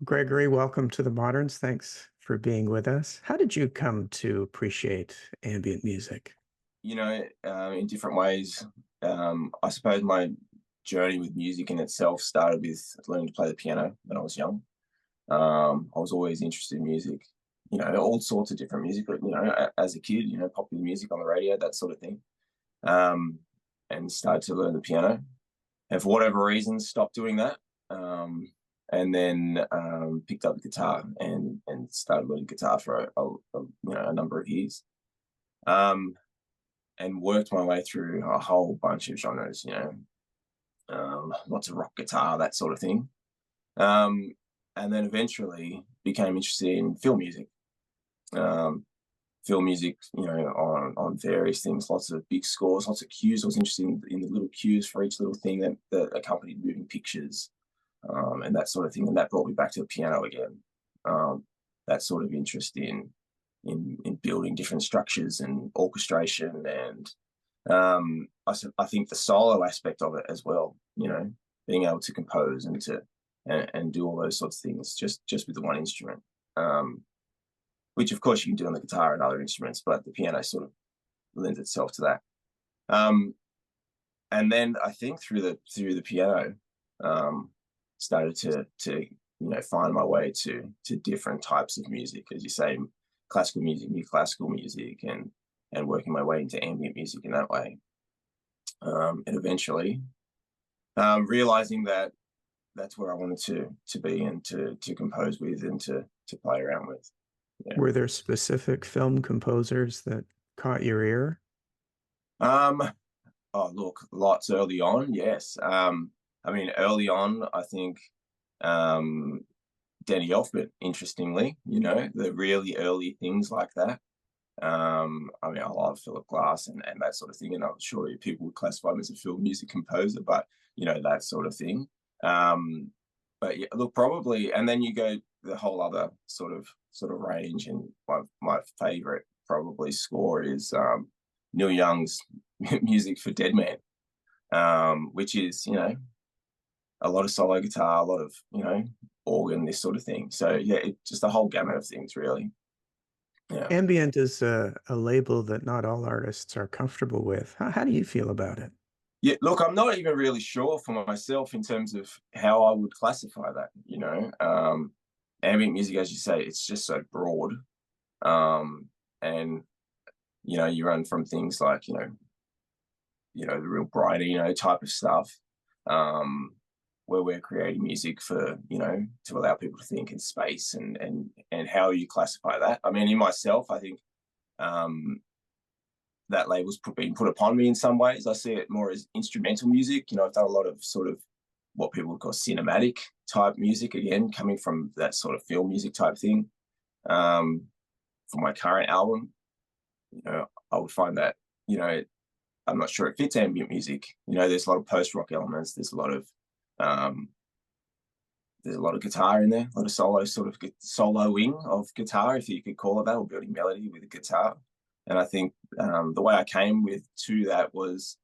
Gregory, welcome to the Moderns. Thanks for being with us. How did you come to appreciate ambient music? In different ways. I suppose my journey with music in itself started with learning to play the piano when I was young. I was always interested in music, all sorts of different music, but, as a kid, popular music on the radio, that sort of thing. Um, and started to learn the piano. And for whatever reason, stopped doing that. And then picked up the guitar and started learning guitar for a number of years. Um, and worked my way through a whole bunch of genres, lots of rock guitar, that sort of thing. Um, and then eventually became interested in film music. Um, Film music, on various things, lots of big scores, lots of cues. I was interested in the little cues for each little thing that accompanied moving pictures, and that sort of thing. And that brought me back to the piano again. That sort of interest in building different structures and orchestration and I think the solo aspect of it as well, being able to compose and do all those sorts of things just with the one instrument, which of course you can do on the guitar and other instruments, but the piano sort of lends itself to that. Um, and then I think through the piano, started to find my way to different types of music, as you say, classical music, new classical music, and working my way into ambient music in that way. And eventually realizing that that's where I wanted to be and to compose with and to play around with. Yeah. Were there specific film composers that caught your ear? Um, oh, look, lots early on, yes. I mean, early on, I think um, Danny Elfman, interestingly, the really early things like that. I mean, I love Philip Glass and that sort of thing, and I'm sure people would classify him as a film music composer, but that sort of thing. Um, but yeah, look, probably, and then you go the whole other sort of range, and my favorite probably score is Neil Young's music for Dead Man, which is a lot of solo guitar, a lot of organ, this sort of thing. So yeah, just a whole gamut of things, really. Yeah. Ambient is a label that not all artists are comfortable with. How do you feel about it? Yeah, look, I'm not even really sure for myself in terms of how I would classify that. Ambient music, as you say, it's just so broad, and you run from things like the real bright type of stuff, um, where we're creating music for to allow people to think in space and how you classify that. I mean, in myself, I think um, that label's been put upon me in some ways. I see it more as instrumental music. I've done a lot of sort of what people would call cinematic type music, again, coming from that sort of film music type thing. For my current album, I would find that, I'm not sure it fits ambient music. There's a lot of post rock elements. Um, there's a lot of guitar in there, a lot of soloing of guitar, if you could call it that, or building melody with a guitar. And I think the way I came to that was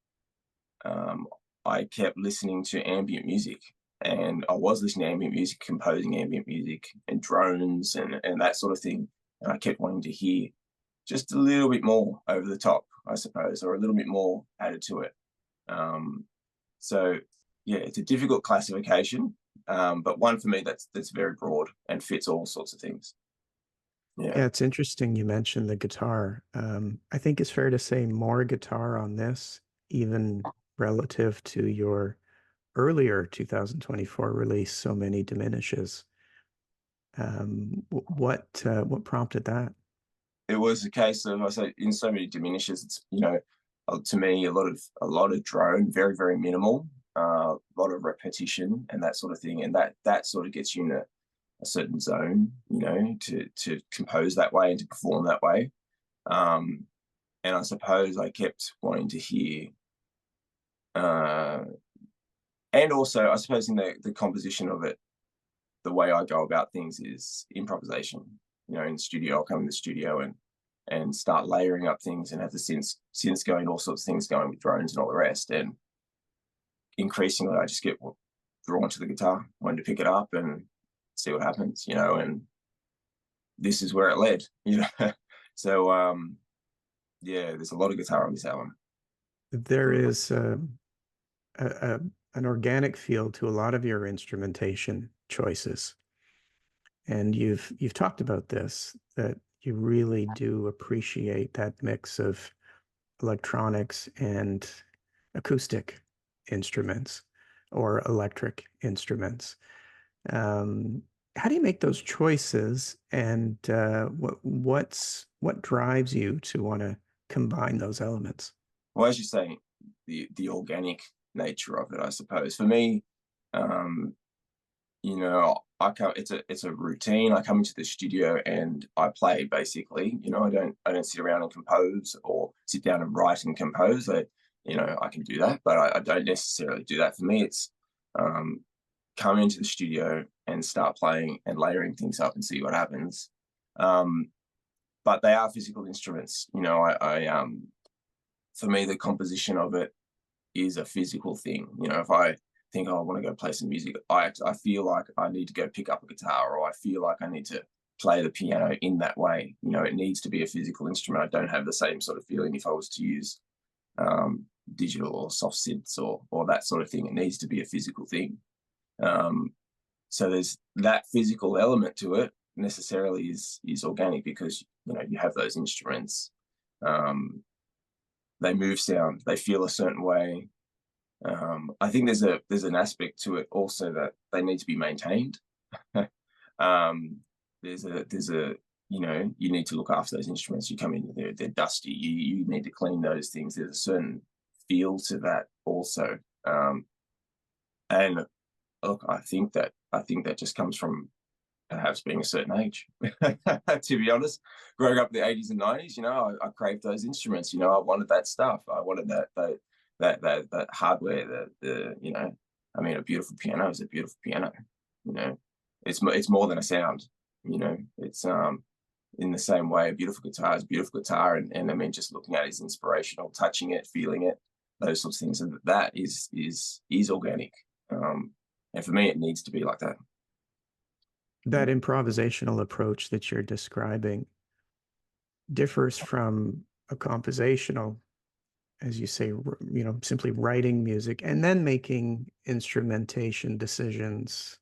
um, I kept listening to ambient music, and I was listening to ambient music, composing ambient music, and drones and that sort of thing. And I kept wanting to hear just a little bit more over the top, I suppose, or a little bit more added to it. Um, so yeah, it's a difficult classification, but one for me that's very broad and fits all sorts of things. Yeah, Yeah. it's interesting you mentioned the guitar. I think it's fair to say more guitar on this, even relative to your earlier 2024 release, So Many Diminishes. What prompted that? It was a case of, I say, in So Many Diminishes, it's to me a lot of drone, very very minimal, a lot of repetition and that sort of thing, and that sort of gets you in a certain zone, to compose that way and to perform that way. Um, and I suppose I kept wanting to hear, uh, and also I suppose in the composition of it, the way I go about things is improvisation. In the studio, I'll come in the studio and start layering up things and have the synths going, all sorts of things going with drones and all the rest. And increasingly, I just get drawn to the guitar, wanting to pick it up and see what happens, and this is where it led, So yeah, there's a lot of guitar on this album. There is a an organic feel to a lot of your instrumentation choices. And you've talked about this, that you really do appreciate that mix of electronics and acoustic instruments or electric instruments. Um, how do you make those choices, and what drives you to want to combine those elements? Well, as you say, the organic nature of it, I suppose. For me, um, I come. It's a routine. I come into the studio and I play basically. I don't sit around and compose or sit down and write and compose. I can do that, but I don't necessarily do that. For me, it's um, come into the studio and start playing and layering things up and see what happens. Um, but they are physical instruments. For me, the composition of it is a physical thing. If I think, oh, I want to go play some music, I feel like I need to go pick up a guitar, or I feel like I need to play the piano in that way. It needs to be a physical instrument. I don't have the same sort of feeling if I was to use digital or soft synths or that sort of thing. It needs to be a physical thing. So there's that physical element to it. Necessarily is organic because you have those instruments. They move sound. They feel a certain way. I think there's an aspect to it also that they need to be maintained. um, there's a you need to look after those instruments. You come in, they're dusty. You need to clean those things. There's a certain feel to that also. And look, I think that just comes from perhaps being a certain age. To be honest, growing up in the 80s and 90s, I craved those instruments. I wanted that stuff. I wanted that hardware. A beautiful piano is a beautiful piano. You know, it's more than a sound. It's in the same way a beautiful guitar is a beautiful guitar, and I mean just looking at it is inspirational. Touching it, feeling it, those sorts of things, and that is organic. And for me, it needs to be like that. That improvisational approach that you're describing differs from a compositional, as you say, simply writing music and then making instrumentation decisions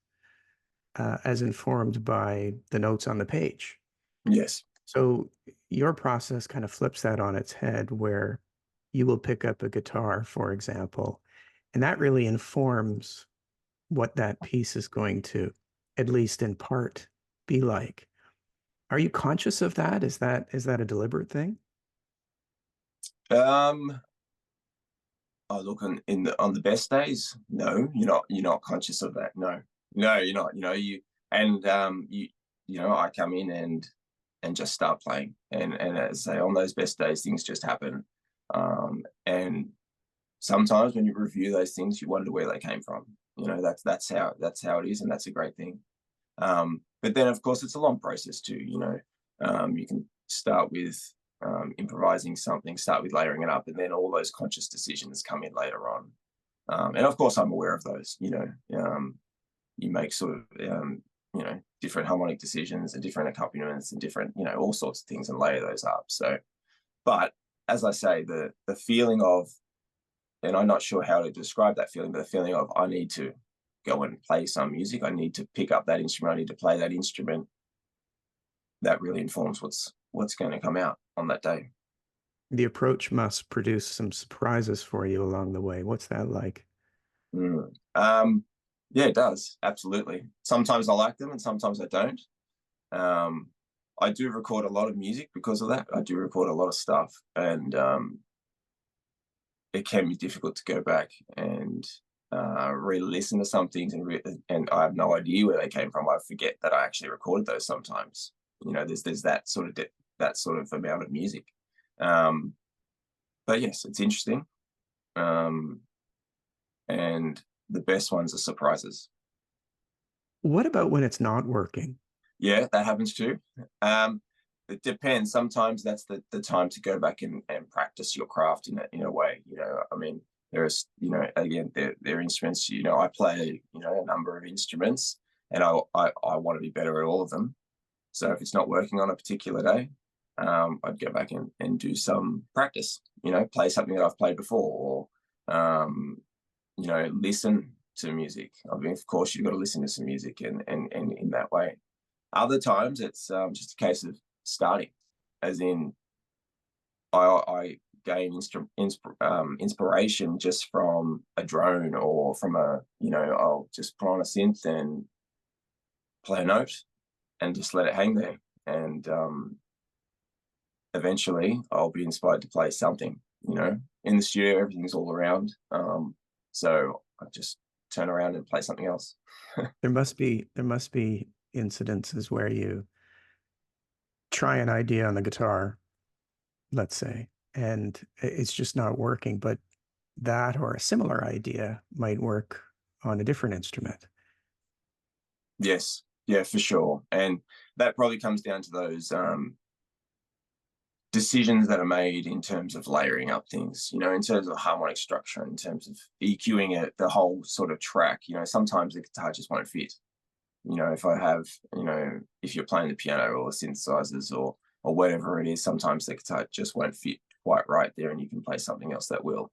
as informed by the notes on the page. Yes. So your process kind of flips that on its head, where you will pick up a guitar, for example, and that really informs what that piece is going to, at least in part, be like. Are you conscious of that? Is that a deliberate thing? Um, oh, look, on the best days, no, you're not conscious of that. No, no, you're not. And I come in and just start playing, and as I say, on those best days, things just happen. And sometimes when you review those things, you wonder where they came from. That's how it is, and that's a great thing. But then, of course, it's a long process too. You can start with improvising something, start with layering it up, and then all those conscious decisions come in later on. And of course, I'm aware of those. You make sort of different harmonic decisions and different accompaniments and different all sorts of things and layer those up. So, but as I say, the feeling of, and I'm not sure how to describe that feeling, but the feeling of I need to go and play some music. I need to pick up that instrument. I need to play that instrument. That really informs what's going to come out on that day. The approach must produce some surprises for you along the way. What's that like? Mm. Yeah, it does. Absolutely. Sometimes I like them and sometimes I don't. Um, I do record a lot of music because of that. I do record a lot of stuff, and it can be difficult to go back and re-listen to some things, and I have no idea where they came from. I forget that I actually recorded those sometimes. There's that sort of amount of music. Um, but yes, it's interesting. Um, and the best ones are surprises. What about when it's not working? Yeah, that happens too. Um, it depends. Sometimes that's the time to go back and practice your craft in a way. I mean, again, they're instruments. I play, a number of instruments. and I want to be better at all of them. So if it's not working on a particular day, I'd go back and do some practice. Play something that I've played before, or listen to music. I mean, of course, you've got to listen to some music, and in that way. Other times, it's just a case of starting, as in I gain inspiration just from a drone, or from I'll just put on a synth and play a note and just let it hang there. And eventually I'll be inspired to play something. In the studio, everything's all around. So I just turn around and play something else. There must be incidences where you try an idea on the guitar, let's say, and it's just not working, but that or a similar idea might work on a different instrument. Yes, yeah, for sure. And that probably comes down to those decisions that are made in terms of layering up things, in terms of harmonic structure, in terms of EQing it, the whole sort of track. Sometimes the guitar just won't fit. If I have, if you're playing the piano or synthesizers, or whatever it is, sometimes the guitar just won't fit quite right there, and you can play something else that will.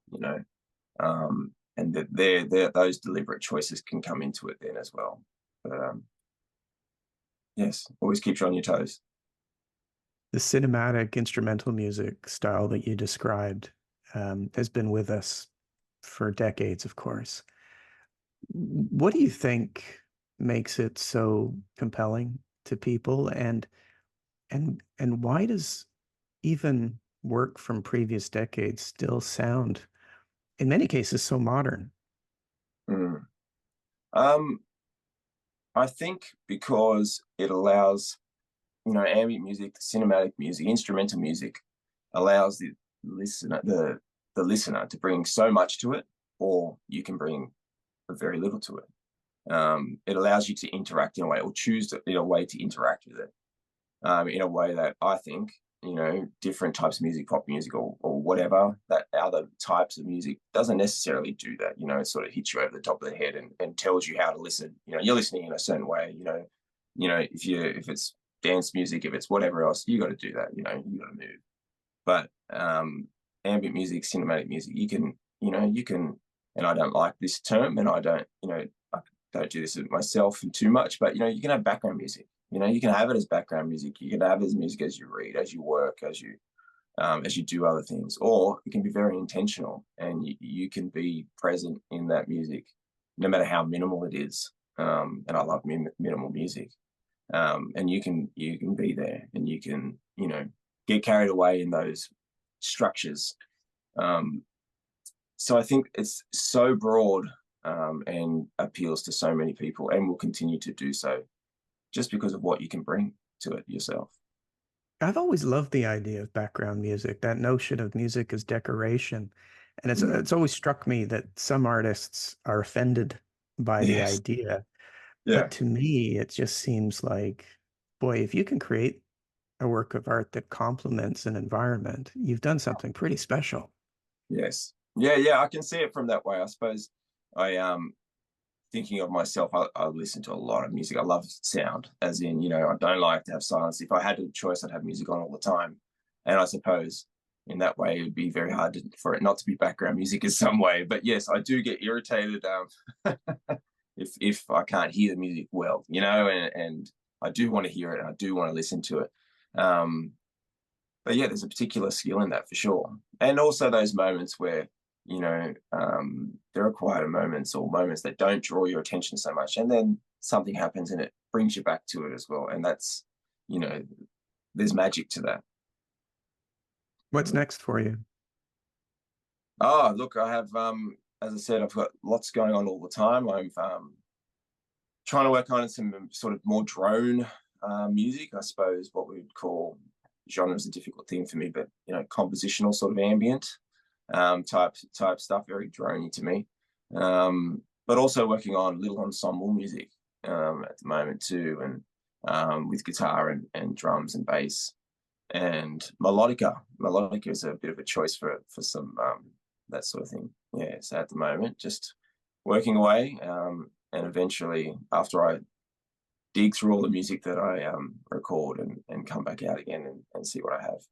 And that those deliberate choices can come into it then as well. But yes, always keeps you on your toes. The cinematic instrumental music style that you described has been with us for decades, of course. What do you think makes it so compelling to people, and why does even work from previous decades still sound, in many cases, so modern? Mm. Um, I think because it allows, ambient music, the cinematic music, instrumental music allows the listener to bring so much to it, or you can bring very little to it. It allows you to interact in a way, or choose in a way to interact with it, in a way that I think, different types of music, pop music, or whatever, that other types of music doesn't necessarily do that. It sort of hits you over the top of the head and tells you how to listen. You're listening in a certain way. If it's dance music, if it's whatever else, you got to do that. You got to move. But ambient music, cinematic music, you can, and I don't like this term, and I don't do this myself too much, but you can have background music. You can have it as background music. You can have it as music as you read, as you work, as you do other things, or it can be very intentional, and you can be present in that music, no matter how minimal it is. And I love minimal music, and you can be there, and you can get carried away in those structures. Um, so I think it's so broad, and appeals to so many people, and will continue to do so, just because of what you can bring to it yourself. I've always loved the idea of background music, that notion of music as decoration. And it's Mm. it's always struck me that some artists are offended by the Yes. idea. Yeah. But to me, it just seems like, boy, if you can create a work of art that complements an environment, you've done something pretty special. Yes. Yeah. Yeah. I can see it from that way. I suppose I thinking of myself, I listen to a lot of music. I love sound, as in, I don't like to have silence. If I had a choice, I'd have music on all the time. And I suppose in that way, it would be very hard for it not to be background music in some way. But yes, I do get irritated, if I can't hear the music well, and I do want to hear it, and I do want to listen to it. Um, but yeah, there's a particular skill in that for sure. And also those moments where, there are quieter moments, or moments that don't draw your attention so much. And then something happens and it brings you back to it as well. And that's, you know, there's magic to that. What's next for you? Oh, look, I have, as I said, I've got lots going on all the time. I'm trying to work on some sort of more drone music, I suppose, what we would call, genre is a difficult thing for me, but compositional sort of ambient type stuff, very droney to me. But also working on little ensemble music at the moment too, and with guitar and drums and bass and melodica. Melodica is a bit of a choice for some that sort of thing. Yeah, so at the moment, just working away, and eventually, after I dig through all the music that I record and come back out again and see what I have.